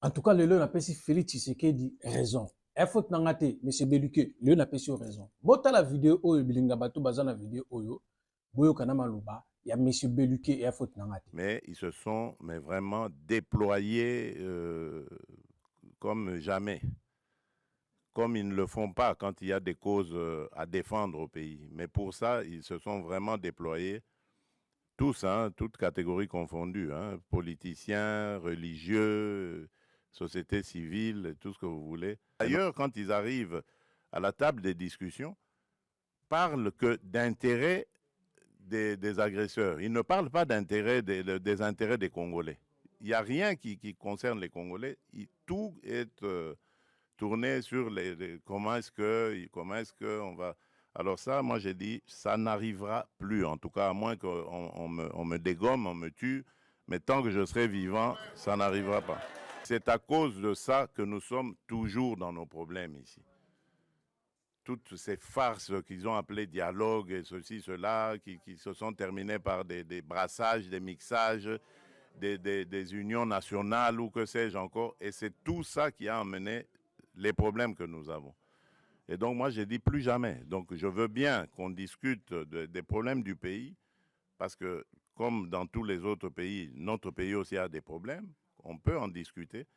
En tout cas, le lieu n'a pas si Félix Tshisekedi raison. Il faut que M. Beluke, le lieu n'a pas si raison. Bota la vidéo, oyo, bilinga bato, bazana vidéo, oyo, boyo kanama luba, il y a M. Beluke et il faut que mais ils se sont vraiment déployés comme jamais. Comme ils ne le font pas quand il y a des causes à défendre au pays. Mais pour ça, ils se sont vraiment déployés, tous, hein, toutes catégories confondues, hein, politiciens, religieux, société civile, tout ce que vous voulez. D'ailleurs, quand ils arrivent à la table des discussions, parlent que d'intérêt des agresseurs. Ils ne parlent pas d'intérêt des intérêts des Congolais. Il n'y a rien qui concerne les Congolais. Tout est tourné sur comment est-ce que on va. Alors ça, moi j'ai dit, ça n'arrivera plus. En tout cas, à moins qu'on me dégomme, on me tue. Mais tant que je serai vivant, ça n'arrivera pas. C'est à cause de ça que nous sommes toujours dans nos problèmes ici. Toutes ces farces qu'ils ont appelées dialogue et ceci, cela, qui se sont terminées par des brassages, des mixages, des unions nationales ou que sais-je encore. Et c'est tout ça qui a amené les problèmes que nous avons. Et donc moi, j'ai dit plus jamais. Donc je veux bien qu'on discute des problèmes du pays, parce que comme dans tous les autres pays, notre pays aussi a des problèmes, on peut en discuter.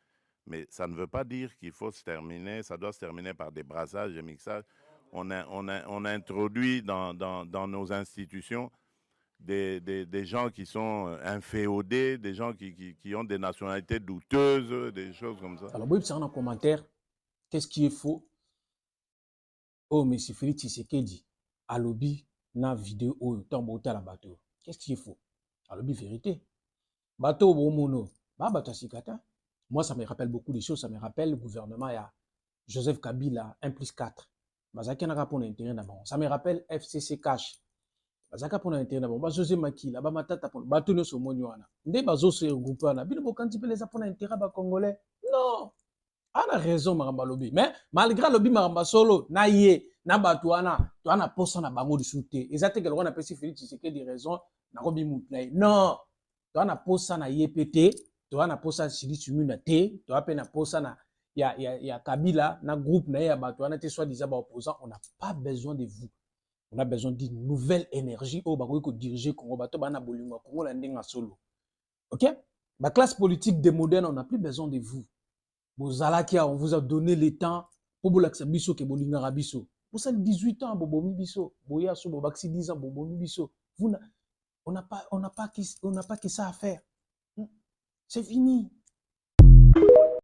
Mais ça ne veut pas dire qu'il faut se terminer, ça doit se terminer par des brassages, des mixages. On a introduit dans nos institutions des gens qui sont inféodés, des gens qui ont des nationalités douteuses, des choses comme ça. Alors, oui, c'est un commentaire. Qu'est-ce qui est faux? Oh, mais c'est Félix Tshisekedi. À lobby, na vidéo, oh, tombe la bateau. Qu'est-ce qui est faux? À lobby, vérité. Bateau, bon mono. Bah, bateau, sikata. Moi, ça me rappelle beaucoup de choses. Ça me rappelle le gouvernement, il y a Joseph Kabila, 1+4. Bazaki n'a pas pour l'intérêt d'abord. Ça me rappelle FCC Cash. Bazaka pour l'intérêt d'abord. Bah, José Makila, bah, matata pour bateau ne se monyoana. Ndé bazo se regroupe là. Bilo quand tu peux les pour l'intérêt bah congolais. Non. On a raison maramba lobby. Mais malgré lobby maramba solo, na ye, na batuana, tu as posa na bango de soute. Exactement que l'on a pesé Félix Tshisekedi des raisons, na robi moutnaï. Non. Tu as posa na YPT, tu as posa Sili Sumuna T, tu as na posa na ya Kabila, na groupe na ya batuana te soi-disant opposant. On n'a pas besoin de vous. On a besoin d'une nouvelle énergie au bagoy ko diriger Congo bato bana bolingo Congo la ndenga solo. OK? La classe politique des modernes, on n'a plus besoin de vous. Bozalakia, on vous a donné le temps pour vous l'accepter biso ke bolinga rabiso. Pour ça 18 ans bobomi biso, boya so bobaxi 10 ans bobomi biso. Vous on n'a pas que ça à faire. C'est fini.